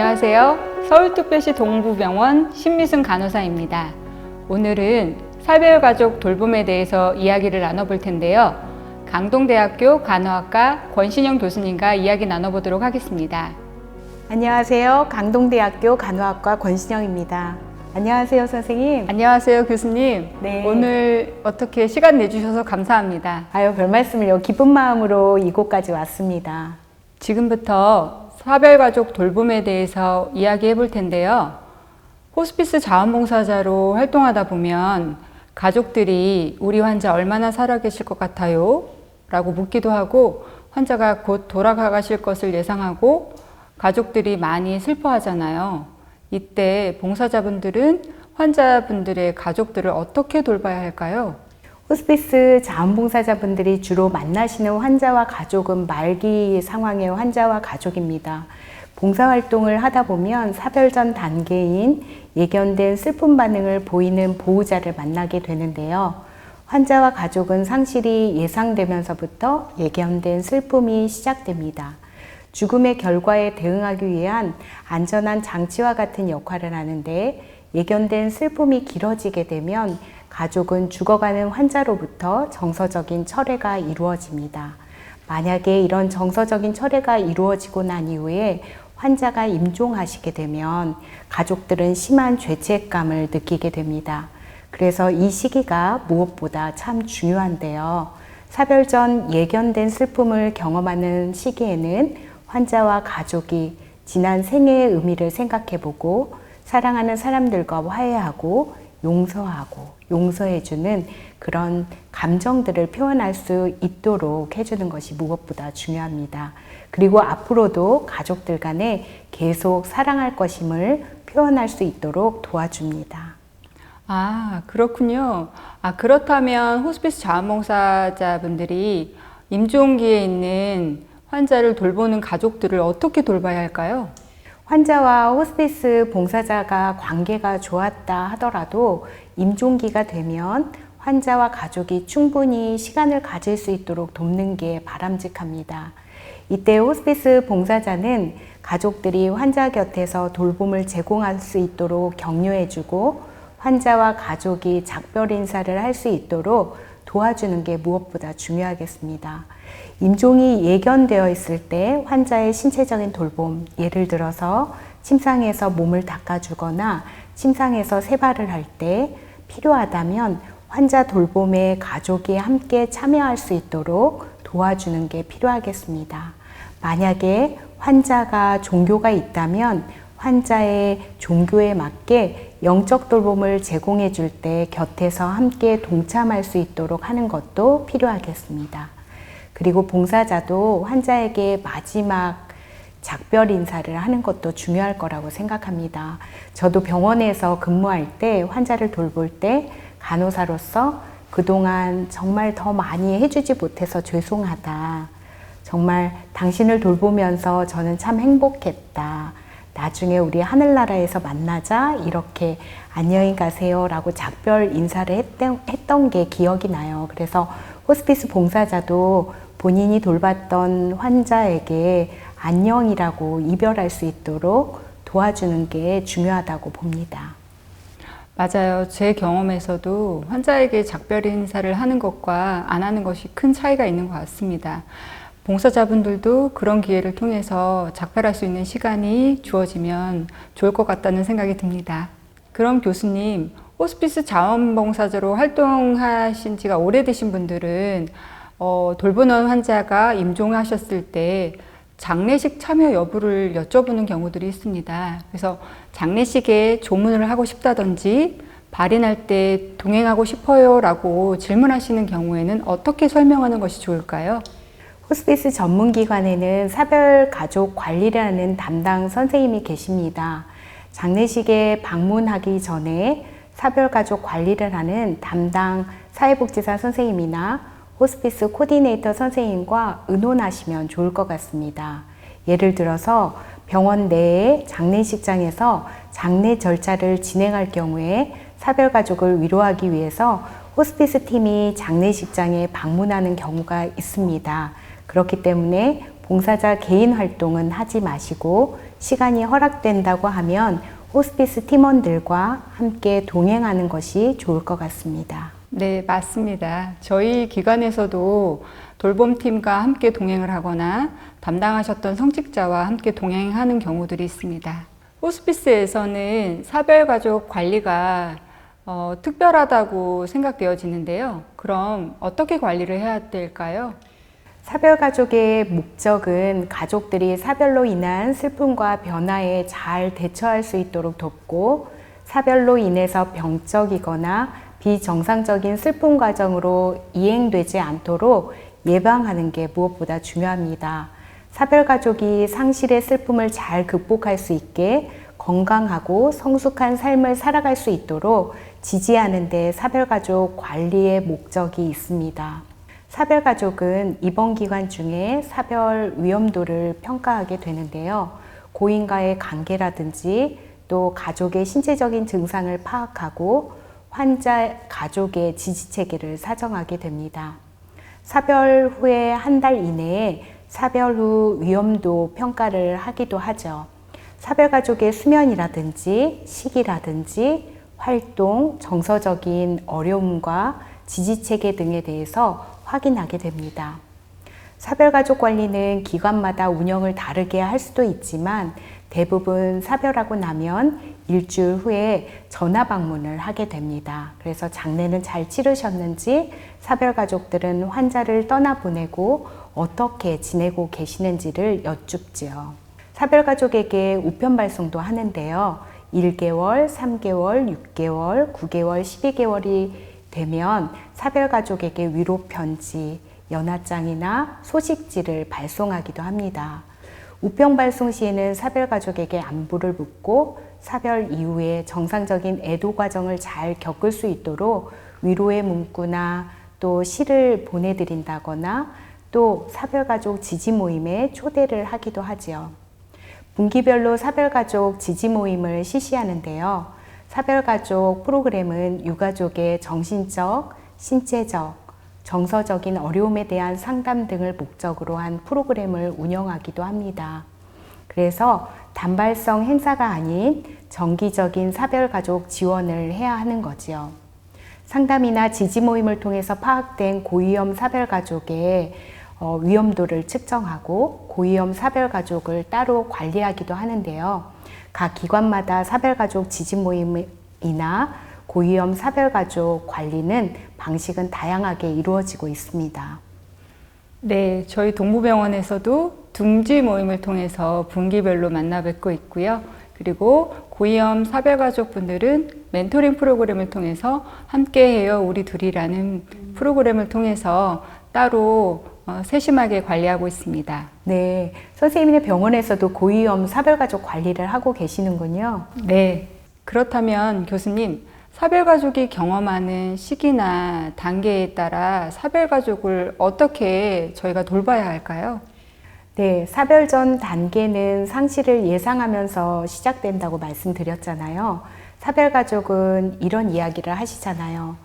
안녕하세요. 서울특별시 동부병원 신미순 간호사입니다. 오늘은 사별가족 돌봄에 대해서 이야기를 나눠볼 텐데요. 강동대학교 간호학과 권신영 교수님과 이야기 나눠보도록 하겠습니다. 안녕하세요. 강동대학교 간호학과 권신영입니다. 안녕하세요, 선생님. 안녕하세요, 교수님. 네. 오늘 어떻게 시간 내주셔서 감사합니다. 별 말씀을요. 기쁜 마음으로 이곳까지 왔습니다. 지금부터 사별가족 돌봄에 대해서 이야기해 볼 텐데요. 호스피스 자원봉사자로 활동하다 보면 가족들이 우리 환자 얼마나 살아계실 것 같아요? 라고 묻기도 하고, 환자가 곧 돌아가실 것을 예상하고 가족들이 많이 슬퍼하잖아요. 이때 봉사자분들은 환자분들의 가족들을 어떻게 돌봐야 할까요? 호스피스 자원봉사자분들이 주로 만나시는 환자와 가족은 말기 상황의 환자와 가족입니다. 봉사활동을 하다 보면 사별 전 단계인 예견된 슬픔 반응을 보이는 보호자를 만나게 되는데요. 환자와 가족은 상실이 예상되면서부터 예견된 슬픔이 시작됩니다. 죽음의 결과에 대응하기 위한 안전한 장치와 같은 역할을 하는데, 예견된 슬픔이 길어지게 되면 가족은 죽어가는 환자로부터 정서적인 철회가 이루어집니다. 만약에 이런 정서적인 철회가 이루어지고 난 이후에 환자가 임종하시게 되면 가족들은 심한 죄책감을 느끼게 됩니다. 그래서 이 시기가 무엇보다 참 중요한데요. 사별 전 예견된 슬픔을 경험하는 시기에는 환자와 가족이 지난 생애의 의미를 생각해보고 사랑하는 사람들과 화해하고 용서해주는 그런 감정들을 표현할 수 있도록 해주는 것이 무엇보다 중요합니다. 그리고 앞으로도 가족들 간에 계속 사랑할 것임을 표현할 수 있도록 도와줍니다. 그렇군요. 그렇다면 호스피스 자원봉사자분들이 임종기에 있는 환자를 돌보는 가족들을 어떻게 돌봐야 할까요? 환자와 호스피스 봉사자가 관계가 좋았다 하더라도 임종기가 되면 환자와 가족이 충분히 시간을 가질 수 있도록 돕는 게 바람직합니다. 이때 호스피스 봉사자는 가족들이 환자 곁에서 돌봄을 제공할 수 있도록 격려해주고, 환자와 가족이 작별 인사를 할 수 있도록 도와주는 게 무엇보다 중요하겠습니다. 임종이 예견되어 있을 때 환자의 신체적인 돌봄, 예를 들어서 침상에서 몸을 닦아주거나 침상에서 세발을 할 때 필요하다면 환자 돌봄에 가족이 함께 참여할 수 있도록 도와주는 게 필요하겠습니다. 만약에 환자가 종교가 있다면 환자의 종교에 맞게 영적 돌봄을 제공해 줄 때 곁에서 함께 동참할 수 있도록 하는 것도 필요하겠습니다. 그리고 봉사자도 환자에게 마지막 작별 인사를 하는 것도 중요할 거라고 생각합니다. 저도 병원에서 근무할 때 환자를 돌볼 때 간호사로서 그동안 정말 더 많이 해주지 못해서 죄송하다. 정말 당신을 돌보면서 저는 참 행복했다. 나중에 우리 하늘나라에서 만나자, 이렇게 안녕히 가세요 라고 작별 인사를 했던 게 기억이 나요. 그래서 호스피스 봉사자도 본인이 돌봤던 환자에게 안녕이라고 이별할 수 있도록 도와주는 게 중요하다고 봅니다. 맞아요. 제 경험에서도 환자에게 작별 인사를 하는 것과 안 하는 것이 큰 차이가 있는 것 같습니다. 봉사자분들도 그런 기회를 통해서 작별할 수 있는 시간이 주어지면 좋을 것 같다는 생각이 듭니다. 그럼 교수님, 호스피스 자원봉사자로 활동하신 지가 오래되신 분들은 돌보는 환자가 임종하셨을 때 장례식 참여 여부를 여쭤보는 경우들이 있습니다. 그래서 장례식에 조문을 하고 싶다든지 발인할 때 동행하고 싶어요 라고 질문하시는 경우에는 어떻게 설명하는 것이 좋을까요? 호스피스 전문기관에는 사별가족 관리를 하는 담당 선생님이 계십니다. 장례식에 방문하기 전에 사별가족 관리를 하는 담당 사회복지사 선생님이나 호스피스 코디네이터 선생님과 의논하시면 좋을 것 같습니다. 예를 들어서 병원 내에 장례식장에서 장례 절차를 진행할 경우에 사별가족을 위로하기 위해서 호스피스 팀이 장례식장에 방문하는 경우가 있습니다. 그렇기 때문에 봉사자 개인 활동은 하지 마시고 시간이 허락된다고 하면 호스피스 팀원들과 함께 동행하는 것이 좋을 것 같습니다. 네, 맞습니다. 저희 기관에서도 돌봄팀과 함께 동행을 하거나 담당하셨던 성직자와 함께 동행하는 경우들이 있습니다. 호스피스에서는 사별가족 관리가 특별하다고 생각되어지는데요. 그럼 어떻게 관리를 해야 될까요? 사별가족의 목적은 가족들이 사별로 인한 슬픔과 변화에 잘 대처할 수 있도록 돕고 사별로 인해서 병적이거나 비정상적인 슬픔 과정으로 이행되지 않도록 예방하는 게 무엇보다 중요합니다. 사별가족이 상실의 슬픔을 잘 극복할 수 있게 건강하고 성숙한 삶을 살아갈 수 있도록 지지하는 데 사별가족 관리의 목적이 있습니다. 사별가족은 입원 기간 중에 사별 위험도를 평가하게 되는데요. 고인과의 관계라든지 또 가족의 신체적인 증상을 파악하고 환자 가족의 지지 체계를 사정하게 됩니다. 사별 후에 한 달 이내에 사별 후 위험도 평가를 하기도 하죠. 사별가족의 수면이라든지 식이라든지 활동, 정서적인 어려움과 지지체계 등에 대해서 확인하게 됩니다. 사별가족 관리는 기관마다 운영을 다르게 할 수도 있지만 대부분 사별하고 나면 일주일 후에 전화 방문을 하게 됩니다. 그래서 장례는 잘 치르셨는지, 사별가족들은 환자를 떠나보내고 어떻게 지내고 계시는지를 여쭙지요. 사별가족에게 우편 발송도 하는데요. 1개월, 3개월, 6개월, 9개월, 12개월이 되면 사별가족에게 위로 편지, 연하장이나 소식지를 발송하기도 합니다. 우편 발송 시에는 사별가족에게 안부를 묻고 사별 이후에 정상적인 애도 과정을 잘 겪을 수 있도록 위로의 문구나 또 시를 보내드린다거나 또 사별가족 지지 모임에 초대를 하기도 하지요. 분기별로 사별가족 지지 모임을 실시하는데요. 사별가족 프로그램은 유가족의 정신적, 신체적, 정서적인 어려움에 대한 상담 등을 목적으로 한 프로그램을 운영하기도 합니다. 그래서 단발성 행사가 아닌 정기적인 사별가족 지원을 해야 하는 거지요. 상담이나 지지 모임을 통해서 파악된 고위험 사별가족의 위험도를 측정하고 고위험 사별가족을 따로 관리하기도 하는데요. 각 기관마다 사별가족 지지 모임이나 고위험 사별가족 관리는 방식은 다양하게 이루어지고 있습니다. 네, 저희 동부병원에서도 둥지 모임을 통해서 분기별로 만나 뵙고 있고요. 그리고 고위험 사별가족 분들은 멘토링 프로그램을 통해서 함께해요 우리 둘이라는 프로그램을 통해서 따로 세심하게 관리하고 있습니다. 네, 선생님의 병원에서도 고위험 사별가족 관리를 하고 계시는군요. 네, 그렇다면 교수님, 사별가족이 경험하는 시기나 단계에 따라 사별가족을 어떻게 저희가 돌봐야 할까요? 네, 사별 전 단계는 상실을 예상하면서 시작된다고 말씀드렸잖아요. 사별가족은 이런 이야기를 하시잖아요.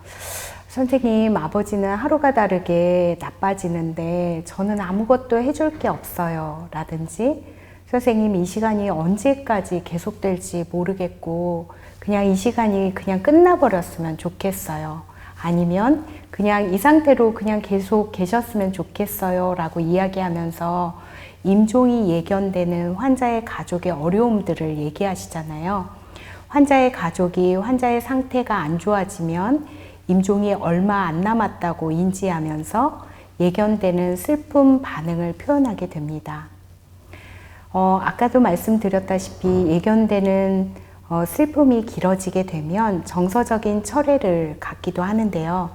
선생님, 아버지는 하루가 다르게 나빠지는데 저는 아무것도 해줄 게 없어요. 라든지, 선생님, 이 시간이 언제까지 계속될지 모르겠고 그냥 이 시간이 그냥 끝나버렸으면 좋겠어요. 아니면 그냥 이 상태로 그냥 계속 계셨으면 좋겠어요. 라고 이야기하면서 임종이 예견되는 환자의 가족의 어려움들을 얘기하시잖아요. 환자의 가족이 환자의 상태가 안 좋아지면 임종이 얼마 안 남았다고 인지하면서 예견되는 슬픔 반응을 표현하게 됩니다. 아까도 말씀드렸다시피 예견되는 슬픔이 길어지게 되면 정서적인 철회를 갖기도 하는데요.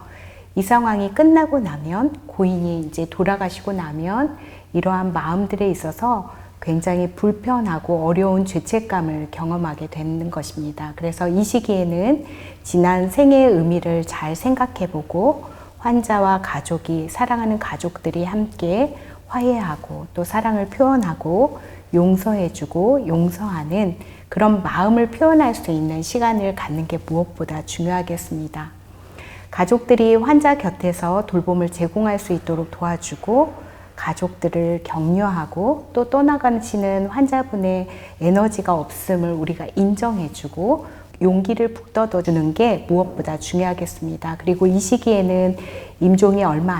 이 상황이 끝나고 나면 고인이 이제 돌아가시고 나면 이러한 마음들에 있어서 굉장히 불편하고 어려운 죄책감을 경험하게 되는 것입니다. 그래서 이 시기에는 지난 생애의 의미를 잘 생각해보고 환자와 가족이, 사랑하는 가족들이 함께 화해하고 또 사랑을 표현하고 용서해주고 용서하는 그런 마음을 표현할 수 있는 시간을 갖는 게 무엇보다 중요하겠습니다. 가족들이 환자 곁에서 돌봄을 제공할 수 있도록 도와주고 가족들을 격려하고 또 떠나가시는 환자분의 에너지가 없음을 우리가 인정해주고 용기를 북돋워주는 게 무엇보다 중요하겠습니다. 그리고 이 시기에는 임종이 얼마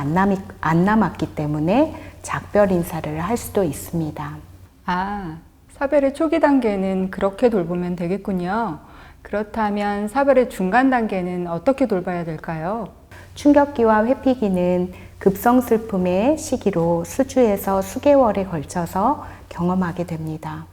안 남았기 때문에 작별 인사를 할 수도 있습니다. 아, 사별의 초기 단계는 그렇게 돌보면 되겠군요. 그렇다면 사별의 중간 단계는 어떻게 돌봐야 될까요? 충격기와 회피기는 급성 슬픔의 시기로 수주에서 수개월에 걸쳐서 경험하게 됩니다.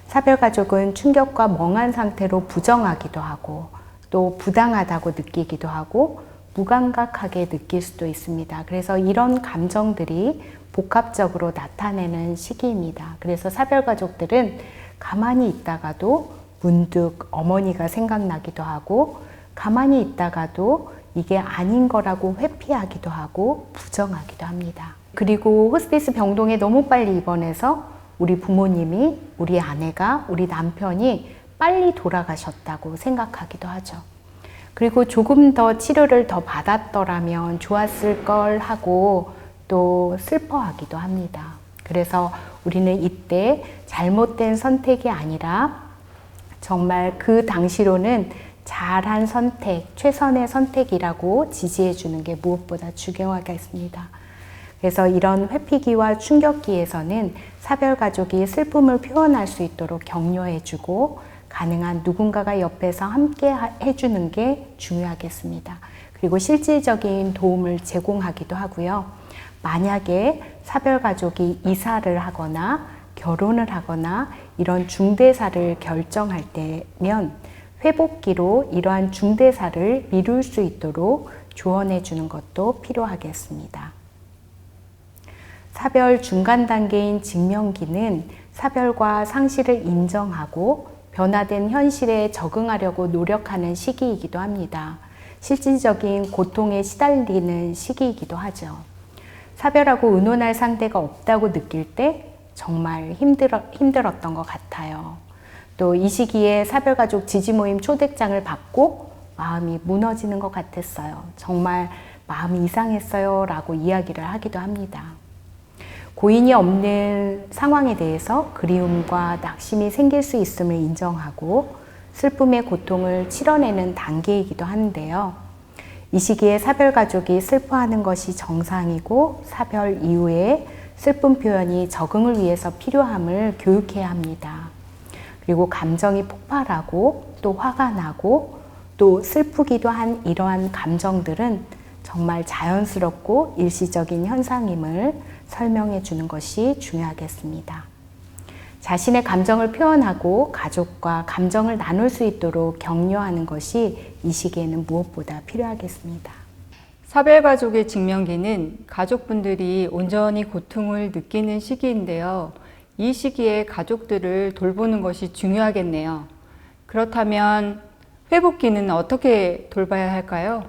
사별가족은 충격과 멍한 상태로 부정하기도 하고 또 부당하다고 느끼기도 하고 무감각하게 느낄 수도 있습니다. 그래서 이런 감정들이 복합적으로 나타내는 시기입니다. 그래서 사별가족들은 가만히 있다가도 문득 어머니가 생각나기도 하고 가만히 있다가도 이게 아닌 거라고 회피하기도 하고 부정하기도 합니다. 그리고 호스피스 병동에 너무 빨리 입원해서 우리 부모님이, 우리 아내가, 우리 남편이 빨리 돌아가셨다고 생각하기도 하죠. 그리고 조금 더 치료를 더 받았더라면 좋았을 걸 하고 또 슬퍼하기도 합니다. 그래서 우리는 이때 잘못된 선택이 아니라 정말 그 당시로는 잘한 선택, 최선의 선택이라고 지지해 주는 게 무엇보다 중요하겠습니다. 그래서 이런 회피기와 충격기에서는 사별가족이 슬픔을 표현할 수 있도록 격려해 주고 가능한 누군가가 옆에서 함께 해주는 게 중요하겠습니다. 그리고 실질적인 도움을 제공하기도 하고요. 만약에 사별가족이 이사를 하거나 결혼을 하거나 이런 중대사를 결정할 때면 회복기로 이러한 중대사를 미룰 수 있도록 조언해 주는 것도 필요하겠습니다. 사별 중간 단계인 직면기는 사별과 상실을 인정하고 변화된 현실에 적응하려고 노력하는 시기이기도 합니다. 실질적인 고통에 시달리는 시기이기도 하죠. 사별하고 의논할 상대가 없다고 느낄 때 정말 힘들었던 것 같아요. 또 이 시기에 사별가족 지지모임 초대장을 받고 마음이 무너지는 것 같았어요. 정말 마음이 이상했어요 라고 이야기를 하기도 합니다. 고인이 없는 상황에 대해서 그리움과 낙심이 생길 수 있음을 인정하고 슬픔의 고통을 치러내는 단계이기도 하는데요. 이 시기에 사별가족이 슬퍼하는 것이 정상이고 사별 이후에 슬픔 표현이 적응을 위해서 필요함을 교육해야 합니다. 그리고 감정이 폭발하고 또 화가 나고 또 슬프기도 한 이러한 감정들은 정말 자연스럽고 일시적인 현상임을 설명해 주는 것이 중요하겠습니다. 자신의 감정을 표현하고 가족과 감정을 나눌 수 있도록 격려하는 것이 이 시기에는 무엇보다 필요하겠습니다. 사별가족의 직면기는 가족분들이 온전히 고통을 느끼는 시기인데요. 이 시기에 가족들을 돌보는 것이 중요하겠네요. 그렇다면 회복기는 어떻게 돌봐야 할까요?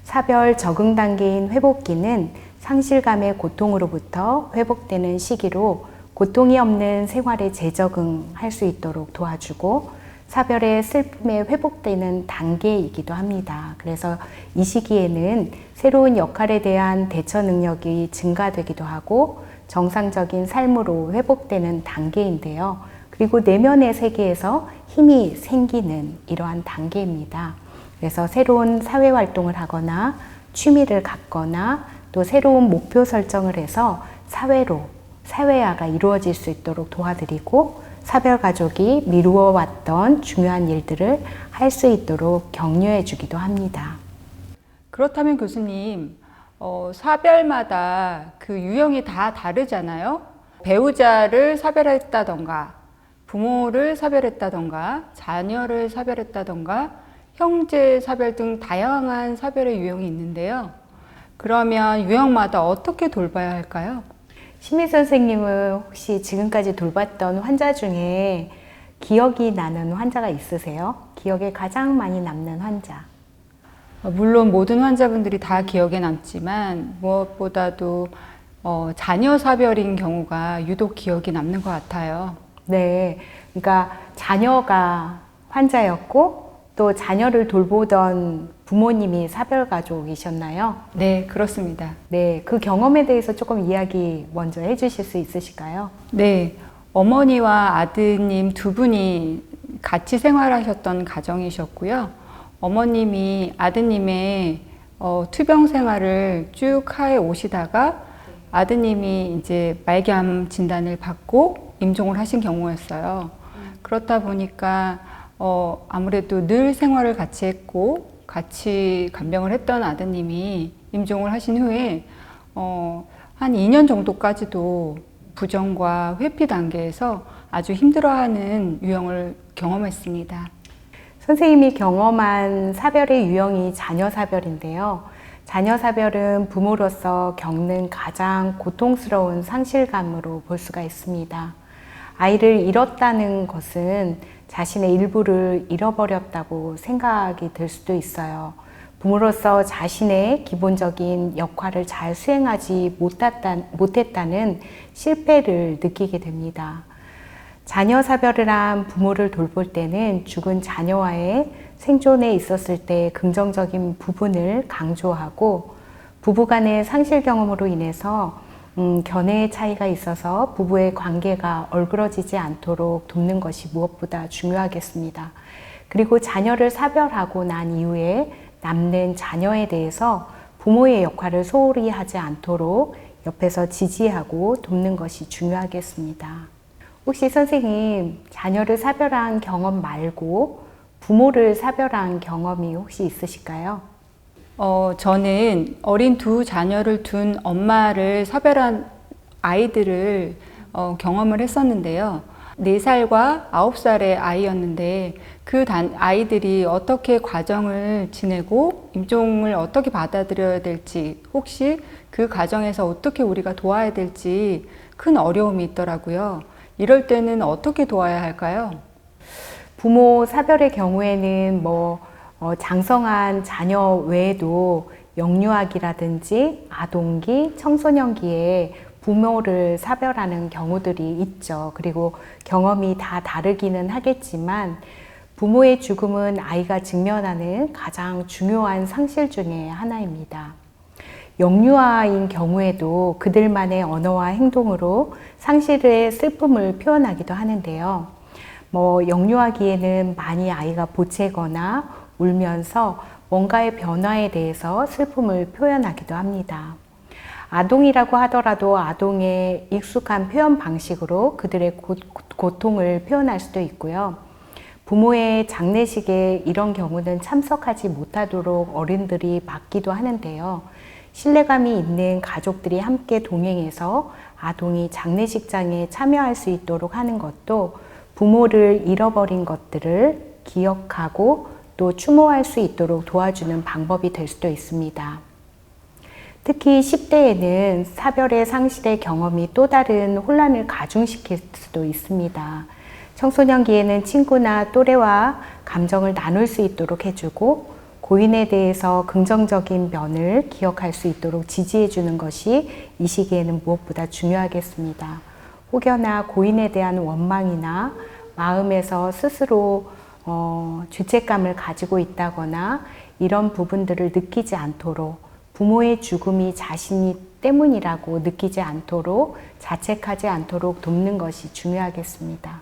사별 적응 단계인 회복기는 상실감의 고통으로부터 회복되는 시기로 고통이 없는 생활에 재적응할 수 있도록 도와주고 사별의 슬픔에 회복되는 단계이기도 합니다. 그래서 이 시기에는 새로운 역할에 대한 대처 능력이 증가되기도 하고 정상적인 삶으로 회복되는 단계인데요. 그리고 내면의 세계에서 힘이 생기는 이러한 단계입니다. 그래서 새로운 사회활동을 하거나 취미를 갖거나 또 새로운 목표 설정을 해서 사회화가 이루어질 수 있도록 도와드리고 사별가족이 미루어왔던 중요한 일들을 할 수 있도록 격려해 주기도 합니다. 그렇다면 교수님, 사별마다 그 유형이 다 다르잖아요. 배우자를 사별했다던가, 부모를 사별했다던가, 자녀를 사별했다던가, 형제 사별 등 다양한 사별의 유형이 있는데요. 그러면 유형마다 어떻게 돌봐야 할까요? 심희 선생님은 혹시 지금까지 돌봤던 환자 중에 기억이 나는 환자가 있으세요? 기억에 가장 많이 남는 환자. 물론 모든 환자분들이 다 기억에 남지만 무엇보다도 자녀 사별인 경우가 유독 기억이 남는 것 같아요. 네, 그러니까 자녀가 환자였고 또 자녀를 돌보던 부모님이 사별 가족이셨나요? 네, 그렇습니다. 네, 그 경험에 대해서 조금 이야기 먼저 해주실 수 있으실까요? 네, 어머니와 아드님 두 분이 같이 생활하셨던 가정이셨고요. 어머님이 아드님의 투병 생활을 쭉 하에 오시다가 아드님이 이제 말기암 진단을 받고 임종을 하신 경우였어요. 그렇다 보니까 아무래도 늘 생활을 같이 했고 같이 간병을 했던 아드님이 임종을 하신 후에 한 2년 정도까지도 부정과 회피 단계에서 아주 힘들어하는 유형을 경험했습니다. 선생님이 경험한 사별의 유형이 자녀사별인데요. 자녀사별은 부모로서 겪는 가장 고통스러운 상실감으로 볼 수가 있습니다. 아이를 잃었다는 것은 자신의 일부를 잃어버렸다고 생각이 들 수도 있어요. 부모로서 자신의 기본적인 역할을 잘 수행하지 못했다는 실패를 느끼게 됩니다. 자녀사별을 한 부모를 돌볼 때는 죽은 자녀와의 생존에 있었을 때 긍정적인 부분을 강조하고 부부간의 상실 경험으로 인해서 견해의 차이가 있어서 부부의 관계가 얼그러지지 않도록 돕는 것이 무엇보다 중요하겠습니다. 그리고 자녀를 사별하고 난 이후에 남는 자녀에 대해서 부모의 역할을 소홀히 하지 않도록 옆에서 지지하고 돕는 것이 중요하겠습니다. 혹시 선생님, 자녀를 사별한 경험 말고 부모를 사별한 경험이 혹시 있으실까요? 저는 어린 두 자녀를 둔 엄마를 사별한 아이들을 경험을 했었는데요. 4살과 9살의 아이였는데 그 아이들이 어떻게 과정을 지내고 임종을 어떻게 받아들여야 될지, 혹시 그 과정에서 어떻게 우리가 도와야 될지 큰 어려움이 있더라고요. 이럴 때는 어떻게 도와야 할까요? 부모 사별의 경우에는 장성한 자녀 외에도 영유아기라든지 아동기, 청소년기에 부모를 사별하는 경우들이 있죠. 그리고 경험이 다 다르기는 하겠지만 부모의 죽음은 아이가 직면하는 가장 중요한 상실 중에 하나입니다. 영유아인 경우에도 그들만의 언어와 행동으로 상실의 슬픔을 표현하기도 하는데요. 영유아기에는 많이 아이가 보채거나 울면서 뭔가의 변화에 대해서 슬픔을 표현하기도 합니다. 아동이라고 하더라도 아동의 익숙한 표현 방식으로 그들의 고통을 표현할 수도 있고요. 부모의 장례식에 이런 경우는 참석하지 못하도록 어른들이 막기도 하는데요. 신뢰감이 있는 가족들이 함께 동행해서 아동이 장례식장에 참여할 수 있도록 하는 것도 부모를 잃어버린 것들을 기억하고 또 추모할 수 있도록 도와주는 방법이 될 수도 있습니다. 특히 10대에는 사별의 상실의 경험이 또 다른 혼란을 가중시킬 수도 있습니다. 청소년기에는 친구나 또래와 감정을 나눌 수 있도록 해주고 고인에 대해서 긍정적인 면을 기억할 수 있도록 지지해 주는 것이 이 시기에는 무엇보다 중요하겠습니다. 혹여나 고인에 대한 원망이나 마음에서 스스로 죄책감을 가지고 있다거나 이런 부분들을 느끼지 않도록 부모의 죽음이 자신이 때문이라고 느끼지 않도록 자책하지 않도록 돕는 것이 중요하겠습니다.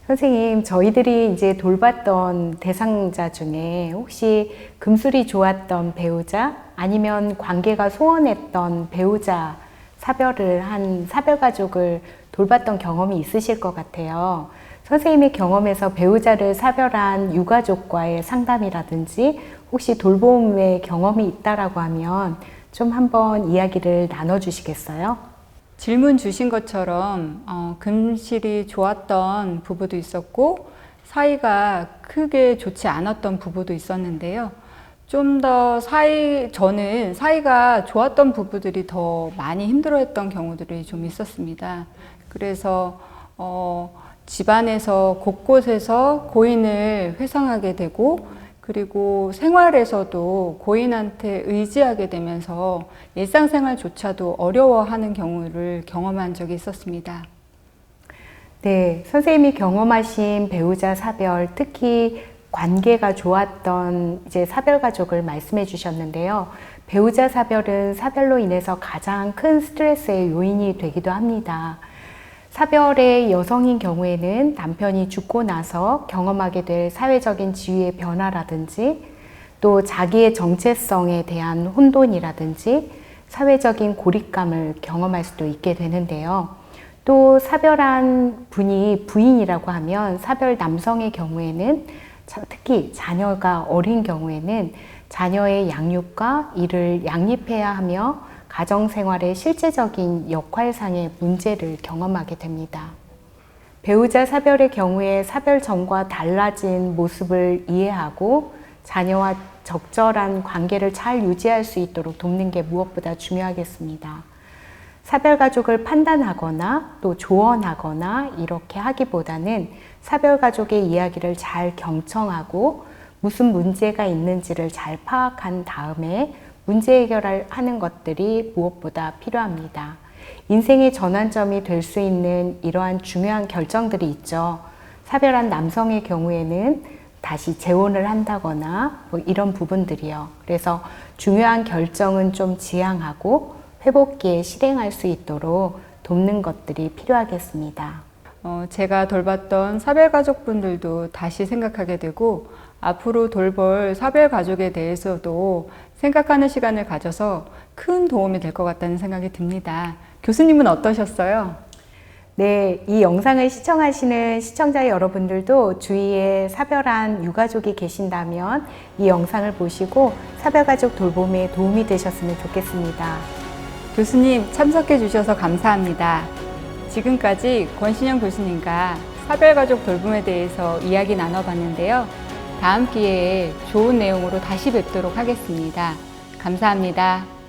선생님, 저희들이 이제 돌봤던 대상자 중에 혹시 금술이 좋았던 배우자 아니면 관계가 소원했던 배우자 사별을 한 사별가족을 돌봤던 경험이 있으실 것 같아요. 선생님의 경험에서 배우자를 사별한 유가족과의 상담이라든지 혹시 돌봄의 경험이 있다라고 하면 좀 한번 이야기를 나눠주시겠어요? 질문 주신 것처럼 금실이 좋았던 부부도 있었고 사이가 크게 좋지 않았던 부부도 있었는데요. 좀 더 저는 사이가 좋았던 부부들이 더 많이 힘들어했던 경우들이 좀 있었습니다. 그래서 집안에서 곳곳에서 고인을 회상하게 되고 그리고 생활에서도 고인한테 의지하게 되면서 일상생활조차도 어려워하는 경우를 경험한 적이 있었습니다. 네, 선생님이 경험하신 배우자 사별, 특히 관계가 좋았던 이제 사별가족을 말씀해 주셨는데요. 배우자 사별은 사별로 인해서 가장 큰 스트레스의 요인이 되기도 합니다. 사별의 여성인 경우에는 남편이 죽고 나서 경험하게 될 사회적인 지위의 변화라든지 또 자기의 정체성에 대한 혼돈이라든지 사회적인 고립감을 경험할 수도 있게 되는데요. 또 사별한 분이 부인이라고 하면 사별 남성의 경우에는 특히 자녀가 어린 경우에는 자녀의 양육과 이를 양립해야 하며 가정생활의 실제적인 역할상의 문제를 경험하게 됩니다. 배우자 사별의 경우에 사별 전과 달라진 모습을 이해하고 자녀와 적절한 관계를 잘 유지할 수 있도록 돕는 게 무엇보다 중요하겠습니다. 사별가족을 판단하거나 또 조언하거나 이렇게 하기보다는 사별가족의 이야기를 잘 경청하고 무슨 문제가 있는지를 잘 파악한 다음에 문제 해결을 하는 것들이 무엇보다 필요합니다. 인생의 전환점이 될 수 있는 이러한 중요한 결정들이 있죠. 사별한 남성의 경우에는 다시 재혼을 한다거나 뭐 이런 부분들이요. 그래서 중요한 결정은 좀 지양하고 회복기에 실행할 수 있도록 돕는 것들이 필요하겠습니다. 제가 돌봤던 사별가족분들도 다시 생각하게 되고 앞으로 돌볼 사별가족에 대해서도 생각하는 시간을 가져서 큰 도움이 될 것 같다는 생각이 듭니다. 교수님은 어떠셨어요? 네, 이 영상을 시청하시는 시청자 여러분들도 주위에 사별한 유가족이 계신다면 이 영상을 보시고 사별가족 돌봄에 도움이 되셨으면 좋겠습니다. 교수님 참석해 주셔서 감사합니다. 지금까지 권신영 교수님과 사별가족 돌봄에 대해서 이야기 나눠봤는데요. 다음 기회에 좋은 내용으로 다시 뵙도록 하겠습니다. 감사합니다.